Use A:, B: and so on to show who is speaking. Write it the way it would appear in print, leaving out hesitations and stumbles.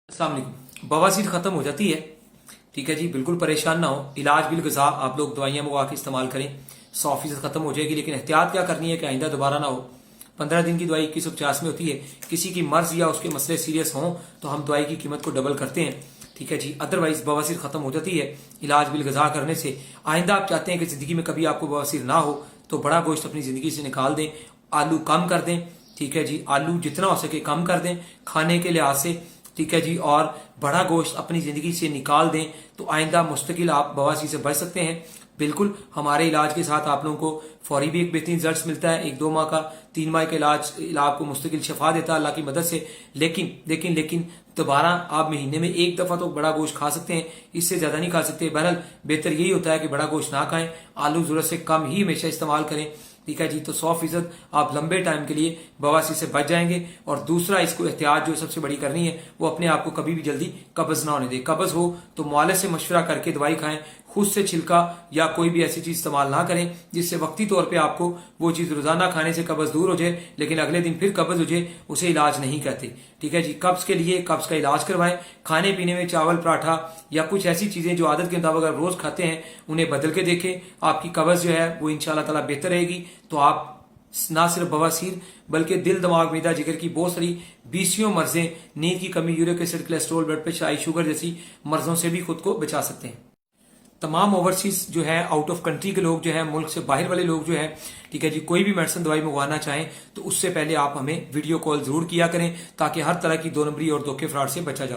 A: अस्सलाम वालेकुम। बवासीर ख़त्म हो जाती है, ठीक है जी, बिल्कुल परेशान ना हो। इलाज बिल गज़ा आप लोग दवाइयाँ मंगवा के इस्तेमाल करें, 100% ख़त्म हो जाएगी। लेकिन एहतियात क्या करनी है कि आइंदा दोबारा ना हो। 15 दिन की दवाई 2150 में होती है। किसी की मर्ज या उसके मसले सीरियस हों तो हम दवाई की कीमत को डबल करते हैं, ठीक है जी। अदरवाइज बवासीर ख़त्म हो जाती है इलाज बिल गज़ा करने से। आइंदा आप चाहते हैं कि ज़िंदगी में कभी आपको बवासीर ना हो तो बड़ा गोश्त अपनी ज़िंदगी से निकाल दें, आलू कम कर दें, ठीक है जी। आलू जितना हो सके कम कर दें खाने के लिहाज से, ठीक है जी। और बड़ा गोश्त अपनी जिंदगी से निकाल दें तो आइंदा मुस्तकिल आप बवासीर से बच सकते हैं। बिल्कुल हमारे इलाज के साथ आप लोगों को फौरी भी एक बेहतरीन रिजल्ट मिलता है। 1-2 माह का 3 माह का इलाज आपको मुस्तकिल शफा देता है अल्लाह की मदद से। लेकिन लेकिन लेकिन दोबारा आप महीने में एक दफा तो बड़ा गोश्त खा सकते हैं, इससे ज्यादा नहीं खा सकते। बहरहाल बेहतर यही होता है कि बड़ा गोश्त ना खाएं, आलू जरूरत से कम ही हमेशा इस्तेमाल करें, ठीक है जी। तो 100% आप लंबे टाइम के लिए बवासीर से बच जाएंगे। और दूसरा इसको एहतियात जो सबसे बड़ी करनी है वो अपने आप को कभी भी जल्दी कब्ज ना होने दे। कब्ज हो तो मुआलिज से मशवरा करके दवाई खाएं, खुद से छिलका या कोई भी ऐसी चीज इस्तेमाल ना करें जिससे वक्ती तौर पे आपको वो चीज रोजाना खाने से कब्ज दूर हो जाए लेकिन अगले दिन फिर कब्ज हो जाए, उसे इलाज नहीं कहते, ठीक है जी। कब्ज के लिए कब्ज का इलाज करवाएं। खाने पीने में चावल पराठा या कुछ ऐसी चीजें जो आदत के मुताबिक अगर रोज खाते हैं उन्हें बदल के देखें, आपकी कब्ज जो है वो इंशाल्लाह ताला बेहतर रहेगी। तो आप ना सिर्फ बवासीर बल्कि दिल दिमाग मैदा जिगर की बहुत सारी 20 मर्जें, नींद की कमी, uric acid, cholesterol, blood pressure, high sugar जैसी मर्जों से भी खुद को बचा सकते हैं। तमाम ओवरसीज जो है आउट ऑफ कंट्री के लोग जो है, मुल्क से बाहर वाले लोग जो है, ठीक है जी, कोई भी मेडिसिन दवाई मंगवाना चाहें तो उससे पहले आप हमें वीडियो कॉल जरूर किया करें ताकि हर तरह की 2 नंबरी और धोखे फ्रॉड से बचा जा सके।